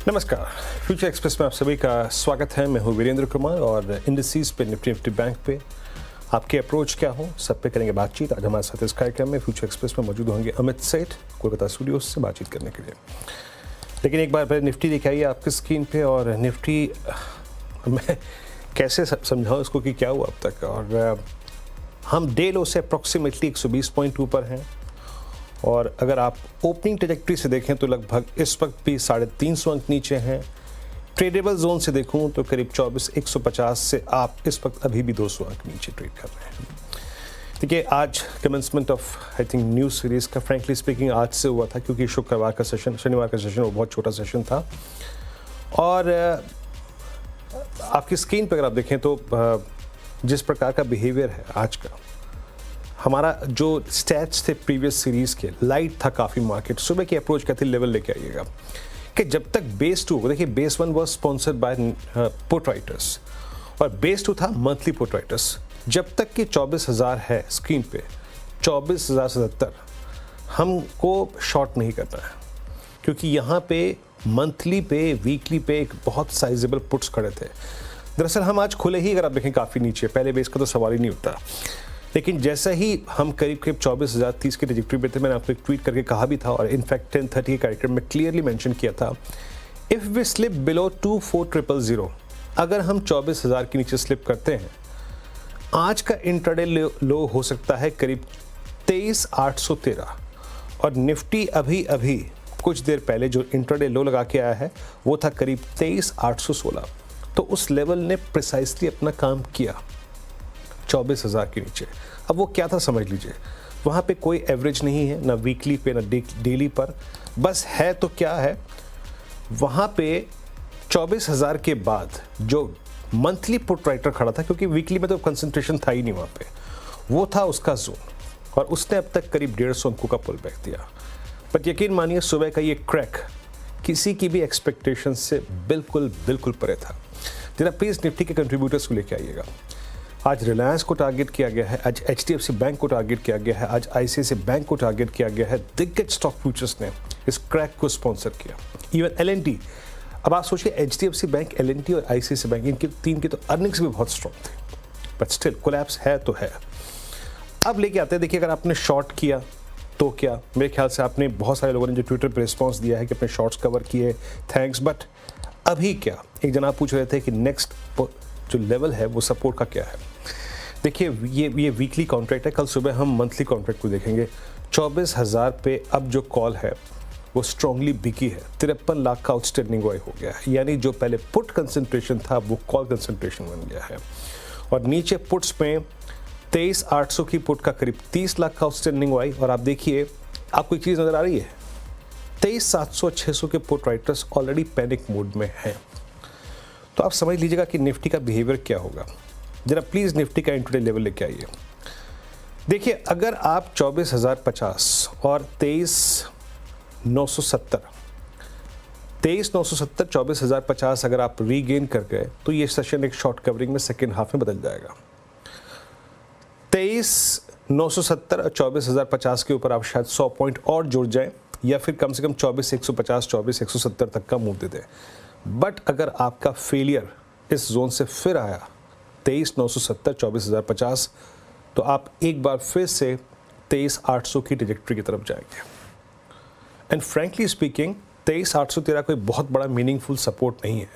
नमस्कार, future express में आप सभी का स्वागत है। मैं हूं वीरेंद्र कुमार और इंडिसेस पे निफ्टी बैंक पे आपके अप्रोच क्या हो, सब पे करेंगे बातचीत। आज हमारे साथ इस कार्यक्रम में फ्यूचर एक्सप्रेस में मौजूद होंगे अमित सेठ कोलकाता स्टूडियो से बातचीत करने के लिए। लेकिन एक बार पहले निफ्टी दिखाइए आपकी स्क्रीन पे, और निफ्टी मैं कैसे समझाऊँ इसको कि क्या हुआ अब तक। और हम डे लो से अप्रॉक्सीमेटली 120 पॉइंट ऊपर हैं, और अगर आप ओपनिंग ट्रैजेक्टरी से देखें तो लगभग इस वक्त भी 350 अंक नीचे हैं। ट्रेडेबल जोन से देखूं तो करीब 24,150 से आप इस वक्त अभी भी 200 अंक नीचे ट्रेड कर रहे हैं। देखिए, आज commencement of I think new series का फ्रैंकली स्पीकिंग आज से हुआ था, क्योंकि शनिवार का सेशन वो बहुत छोटा सेशन था। और आपकी स्क्रीन पर अगर आप देखें तो जिस प्रकार का बिहेवियर है आज का, हमारा जो स्टैट्स थे प्रीवियस सीरीज के, लाइट था काफ़ी मार्केट। सुबह की अप्रोच क्या थी, लेवल लेके आइएगा कि जब तक बेस 2, देखिए base 1 was sponsored buy put writers और बेस 2 था मंथली पुट राइटर्स। जब तक कि 24,000 है स्क्रीन पे, 24,070 हमको शॉर्ट नहीं करना है, क्योंकि यहाँ पे मंथली पे, वीकली पे एक बहुत साइजेबल पुट्स खड़े थे। दरअसल हम आज खुले ही, अगर आप देखें, काफ़ी नीचे, पहले बेस का तो सवाल ही नहीं उठता। लेकिन जैसा ही हम करीब 24,030 की ट्रैजेक्टरी पे थे, मैंने आपको एक ट्वीट करके कहा भी था, और इनफैक्ट 10:30 के कार्यक्रम में क्लियरली मेंशन किया था, इफ़ वी स्लिप बिलो 24,000, अगर हम 24,000 के नीचे स्लिप करते हैं, आज का इंट्राडे लो हो सकता है करीब 23,813। और निफ्टी अभी अभी कुछ देर पहले जो इंट्राडे लो लगा के आया है वो था करीब 23,816। तो उस लेवल ने प्रिसाइसली अपना काम किया 24,000 के नीचे। अब वो क्या था समझ लीजिए, वहाँ पे कोई एवरेज नहीं है, ना वीकली पे ना डेली पर, बस है तो क्या है, वहाँ पे 24,000 के बाद जो मंथली पुट राइटर खड़ा था, क्योंकि वीकली में तो कंसंट्रेशन था ही नहीं वहाँ पे, वो था उसका जोन, और उसने अब तक करीब 150 अंकों का पुल बैक दिया। पर यकीन मानिए, सुबह का ये क्रैक किसी की भी एक्सपेक्टेशन से बिल्कुल परे था। जरा प्लीज़ निफ्टी के कंट्रीब्यूटर्स को लेके आइएगा। आज रिलायंस को टारगेट किया गया है, आज HDFC बैंक को टारगेट किया गया है, आज ICICI बैंक को टारगेट किया गया है। दिग्गज स्टॉक फ्यूचर्स ने इस क्रैक को स्पॉन्सर किया। इवन L&T, अब आप सोचिए, HDFC बैंक, L&T और ICICI बैंक, इनकी तीन की तो अर्निंग्स भी बहुत स्ट्रॉन्ग थी, बट स्टिल कोलैप्स है तो है। अब लेके आते हैं, देखिए, अगर आपने शॉर्ट किया तो क्या, मेरे ख्याल से आपने, बहुत सारे लोगों ने जो ट्विटर पर रिस्पॉन्स दिया है कि अपने शॉर्ट्स कवर किए, थैंक्स। बट अभी क्या, एक जना पूछ रहे थे कि नेक्स्ट जो लेवल है वो सपोर्ट का क्या है। देखिए, ये वीकली कॉन्ट्रैक्ट है, कल सुबह हम मंथली कॉन्ट्रैक्ट को देखेंगे। 24,000 पे अब जो कॉल है वो स्ट्रांगली बिकी है। 53 लाख का आउटस्टैंडिंग वाई हो गया है, यानी जो पहले पुट कंसंट्रेशन था वो कॉल कंसंट्रेशन बन गया है। और नीचे पुट्स में 23,800 की पुट का करीब 30 लाख का आउटस्टैंडिंग वाई। और आप देखिए, आपको एक चीज़ नज़र आ रही है, 23,700 600 के put writers already panic mode में हैं। तो आप समझ लीजिएगा कि निफ्टी का बिहेवियर क्या होगा। जरा प्लीज़ निफ्टी का इंट्राडे लेवल लेके आइए। देखिए, अगर आप 24,050 और 23,970, 24,050 अगर आप रीगेन कर गए तो ये सेशन एक शॉर्ट कवरिंग में सेकेंड हाफ में बदल जाएगा। 23,970 और 24,050 के ऊपर आप शायद 100 पॉइंट और जुड़ जाएं, या फिर कम से कम 24,150, 24,170 तक का मूव दे दें। बट अगर आपका फेलियर इस जोन से फिर आया 23,970, 24,050, तो आप एक बार फिर से 23,800 की ट्रैजेक्टरी की तरफ जाएंगे। एंड फ्रैंकली स्पीकिंग, 23,813 कोई बहुत बड़ा मीनिंगफुल सपोर्ट नहीं है।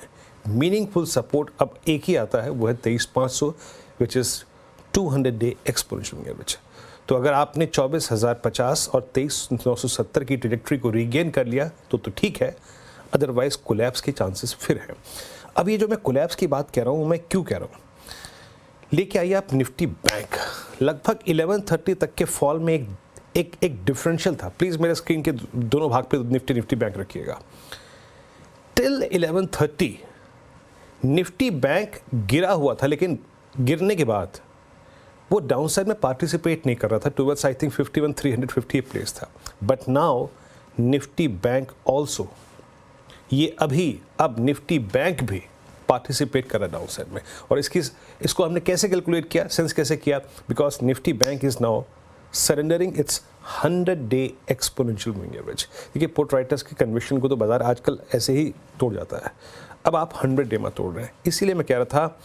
मीनिंगफुल सपोर्ट अब एक ही आता है, वो है 23,500, which is 200 day exponential average. तो अगर आपने 24,050 और 23,970 की ट्रैजेक्टरी को रीगेन कर लिया तो ठीक है, अदरवाइज कोलैप्स के चांसेस फिर हैं। अब ये जो मैं कोलैप्स की बात कह रहा हूँ, मैं क्यों कह रहा हूँ, लेके आइए आप निफ्टी बैंक। लगभग 1130 तक के फॉल में एक डिफरेंशियल था। प्लीज़ मेरे स्क्रीन के दोनों भाग पे निफ्टी बैंक रखिएगा। टिल 1130 निफ्टी बैंक गिरा हुआ था, लेकिन गिरने के बाद वो डाउनसाइड में पार्टिसिपेट नहीं कर रहा था। टुवर्ड्स आई थिंक 51,350 प्लेस था। But now Nifty bank also, ये अब निफ्टी बैंक भी पार्टिसिपेट कर रहा है डाउन साइड में। और इसको हमने कैसे कैलकुलेट किया, सेंस कैसे किया, because Nifty bank is now surrendering it's 100-day exponential moving average. देखिए पुट राइटर्स की कन्विक्शन को तो बाजार आजकल ऐसे ही तोड़ जाता है, अब आप 100 डे में तोड़ रहे हैं। इसीलिए मैं कह रहा था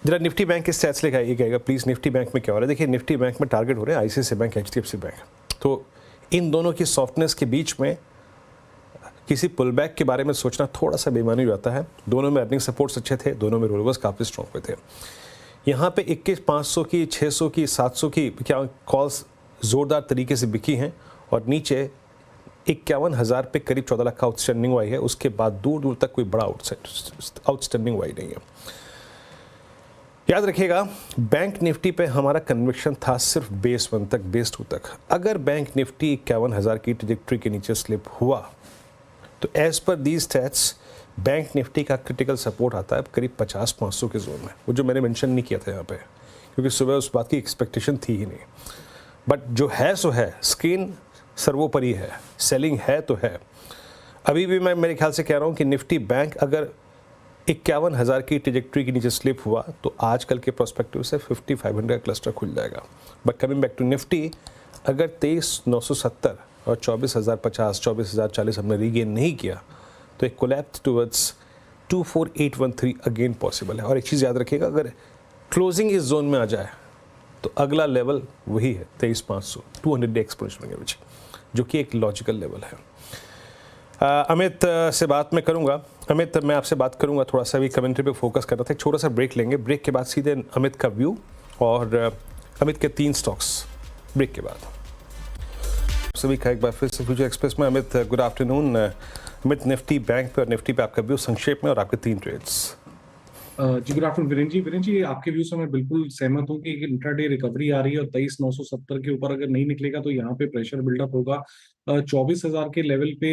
जरा निफ्टी बैंक के स्टैट्स लेकर आइएगा प्लीज़। निफ्टी बैंक में क्या हो रहा है, देखिए निफ्टी बैंक में टारगेट हो रहे हैं आईसीआईसीआई बैंक, एचडीएफसी बैंक। तो इन दोनों की सॉफ्टनेस के बीच में किसी पुल बैक के बारे में सोचना थोड़ा सा बेईमानी हो जाता है। दोनों में अर्निंग सपोर्ट्स अच्छे थे, दोनों में रोलवर्स काफ़ी स्ट्रॉन्ग हुए थे। यहाँ पे 21,500 की, 600 की, 700 की क्या कॉल्स ज़ोरदार तरीके से बिकी हैं और नीचे 51,000 पे करीब 14 लाख का आउटस्टैंडिंग हुआ है। उसके बाद दूर दूर तक कोई बड़ा आउटस्टैंडिंग हुआ नहीं है। याद रखिएगा बैंक निफ्टी पे हमारा कन्विक्शन था सिर्फ बेस 1 तक, बेस 2 तक। अगर बैंक निफ्टी 51,000 की ट्रैजेक्टरी के नीचे स्लिप हुआ तो as per these stats bank Nifty का क्रिटिकल सपोर्ट आता है करीब 50-500 के जोन में, वो जो मैंने मेंशन नहीं किया था यहाँ पे क्योंकि सुबह उस बात की एक्सपेक्टेशन थी ही नहीं। बट जो है सो है, स्क्रीन सर्वोपरि है, सेलिंग है तो है। अभी भी मैं मेरे ख्याल से कह रहा हूँ कि निफ्टी बैंक अगर 51,000 की ट्रैजेक्टरी के नीचे स्लिप हुआ तो आजकल के प्रोस्पेक्टिव से 5500 का क्लस्टर खुल जाएगा। But coming back to Nifty, अगर 23,970 और 24,050, 24,040 हमने रीगेन नहीं किया तो एक कोलैप्स टुवर्ड्स 24,813 अगेन पॉसिबल है। और एक चीज़ याद रखिएगा, अगर क्लोजिंग इस जोन में आ जाए तो अगला लेवल वही है 23,500, 200 डे एक्सपोनेंशियल एवरेज, जो कि एक लॉजिकल लेवल है। अमित से बात मैं करूंगा। अमित, मैं आपसे बात करूंगा, थोड़ा सा भी कमेंट्री पे फोकस कर रहा था। एक छोटा सा ब्रेक लेंगे, ब्रेक के बाद सीधे अमित का व्यू और अमित के 3 स्टॉक्स ब्रेक के बाद। सभी का एक बार फिर से फ्यूचर एक्सप्रेस में। Amit, good afternoon. Amit, Nifty bank पे और निफ्टी पे आपका व्यू संक्षेप में और आपके 3 ट्रेड्स। जी गुड आफ्टरनून वीरेन जी आपके व्यू से मैं बिल्कुल सहमत हूँ कि इंट्राडे रिकवरी आ रही है और 23,970 के ऊपर अगर नहीं निकलेगा तो यहाँ पे प्रेशर बिल्डअप होगा। 24,000 के लेवल पे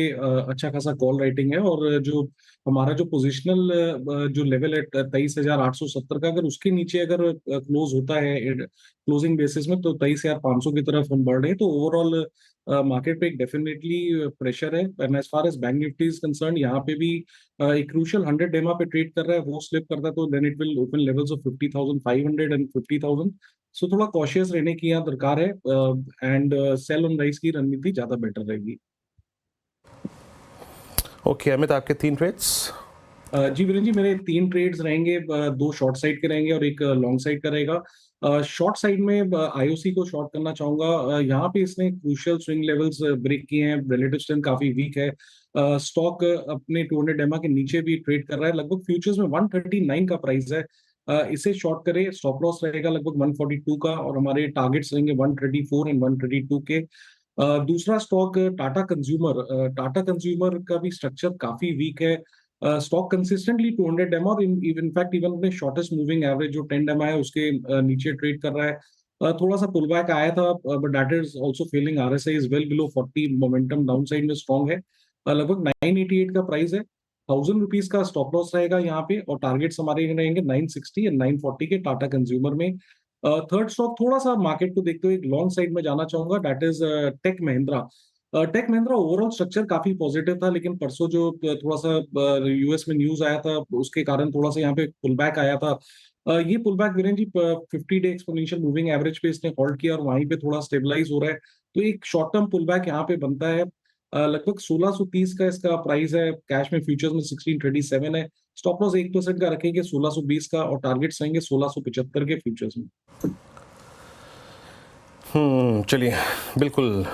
अच्छा खासा कॉल राइटिंग है और जो हमारा जो पोजिशनल जो लेवल है 23,870 का, अगर उसके नीचे अगर क्लोज होता है क्लोजिंग बेसिस में तो 23,500 की तरफ हम बढ़ रहे हैं। तो ओवरऑल मार्केट पे एक डेफिनेटली प्रेशर है। And as far as bank Nifty is concerned, यहाँ पे भी एक क्रूशियल 100 डेमा पे ट्रेड कर रहा है, वो स्लिप करता है तो then it will open levels of 50,500 and 50,000। So थोड़ा कॉशियस रहने की यहाँ दरकार है एंड सेल ऑन राइज की रणनीति ज्यादा बेटर रहेगी। ओके अमित, आपके 3 ट्रेड्स। जी वीरेन जी, मेरे 3 ट्रेड्स रहेंगे, 2 शॉर्ट साइड के रहेंगे और एक लॉन्ग साइड का रहेगा। शॉर्ट साइड में आईओसी को शॉर्ट करना चाहूंगा। यहाँ पे इसने क्रूशियल स्विंग लेवल्स ब्रेक किए हैं, रिलेटिव स्ट्रेंथ काफी वीक है। स्टॉक अपने 200 डेमा के नीचे भी ट्रेड कर रहा है, लगभग फ्यूचर्स में 139 का प्राइस है। इसे शॉर्ट करे, स्टॉप लॉस रहेगा लगभग 142 का और हमारे टारगेट्स रहेंगे 134 एंड 132 के। दूसरा स्टॉक टाटा कंज्यूमर का भी स्ट्रक्चर काफी वीक है। स्टॉक कंसिस्टेंटली 200 डेमा और इनफैक्ट इवन अपने शॉर्टेस्ट मूविंग एवरेज जो 10 डेमा है उसके नीचे ट्रेड कर रहा है। थोड़ा सा पुल बैक आया था but that is also failing. RSI is well below 40, momentum down side में स्ट्रॉन्ग है। लगभग 988 का प्राइस है, 1,000 रुपीज का स्टॉप लॉस रहेगा यहाँ पे और टारगेट्स हमारे रहेंगे 960 एंड 940 के टाटा कंज्यूमर में। थर्ड स्टॉक थोड़ा सा मार्केट को देखते हुए एक लॉन्ग साइड में जाना चाहूंगा, that is tech Mahindra. Tech Mahindra overall structure काफी पॉजिटिव था, लेकिन परसों जो थोड़ा सा यूएस में न्यूज आया था उसके कारण थोड़ा सा यहाँ पे पुल बैक आया था। ये पुल बैक वीरेन जी 50 डे एक्सपोनेंशियल मूविंग एवरेज पे इसने होल्ड किया और वहीं पे थोड़ा स्टेबलाइज हो रहा है। तो एक शॉर्ट टर्म पुल बैक यहाँ पे बनता है। लगभग 1630 का इसका प्राइस है, कैश में फ्यूचर्स में 1637 है। स्टॉप लॉस 1% का रखेंगे 1620 का और टारगेट्स रहेंगे 1675 के फ्यूचर्स में। चलिए बिल्कुल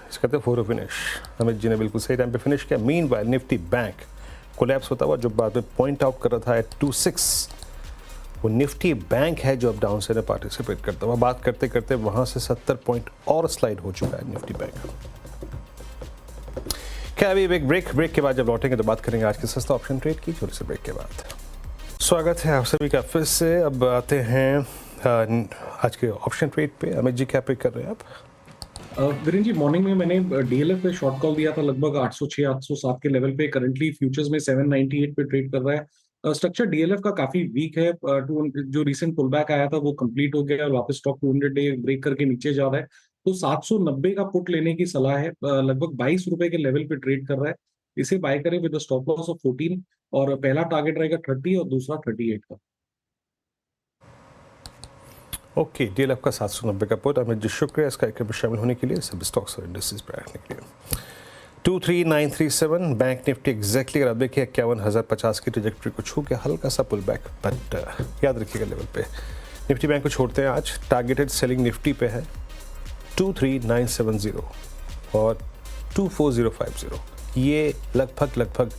इस कहते हैं फोर फिनिश। अमित जी ने बिल्कुल सही टाइम पे फिनिश किया। Mean while Nifty bank collapse होता हुआ जो बाद में पॉइंट आउट कर रहा था एट 26, वो निफ्टी बैंक है जो अब डाउन साइड में पार्टिसिपेट करता हुआ। बात करते करते वहां से 70 पॉइंट और स्लाइड हो चुका है निफ्टी बैंक। क्या अभी एक ब्रेक के बाद जब लौटेंगे तो बात करेंगे आज के सस्ता ऑप्शन ट्रेड की, छोटे से ब्रेक के बाद। स्वागत है आप सभी का फिर से। अब आते हैं आज के ऑप्शन ट्रेड पे। अमित जी क्या पिक कर रहे हैं आप? वीरेन जी, मॉर्निंग में मैंने डीएलएफ पे शॉर्ट कॉल दिया था लगभग 806 807 के लेवल पे। करंटली फ्यूचर्स में 798 पे ट्रेड कर रहा है। स्ट्रक्चर डीएलएफ का काफी वीक है। जो रिसेंट पुल बैक आया था वो कंप्लीट हो गया और वापस स्टॉक 200 डे ब्रेक करके नीचे जा रहा है। तो 790 का पुट लेने की सलाह है। लगभग 22 रुपए के लेवल पे ट्रेड कर रहा है। इसे बाय करें विद स्टॉप लॉस ऑफ 14 और पहला टारगेट रहेगा 30 और दूसरा 38 का। ओके, डीएल आपका 790 का पुट। अमित जी शुक्रिया इस कार्यक्रम में शामिल होने के लिए, सभी स्टॉक्स और इंडस्ट्रीज पर रखने के लिए। 23937 बैंक निफ्टी एग्जैक्टली अगर आप देखिए 51,050 की ट्रेजेक्टरी को छू के हल्का सा पुल बैक, बट याद रखिएगा लेवल पे निफ्टी बैंक को छोड़ते हैं। आज टारगेटेड सेलिंग निफ्टी पे है 23970 और 24050। ये लगभग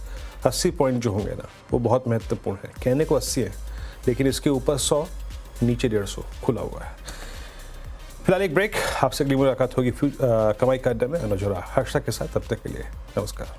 80 पॉइंट जो होंगे ना वो बहुत महत्वपूर्ण है। कहने को 80 है लेकिन इसके ऊपर 100, नीचे 150 खुला हुआ है। फिलहाल एक ब्रेक, आपसे अगली मुलाकात होगी कमाई का अड्डा में अनुज और हर्षा के साथ। तब तक के लिए नमस्कार।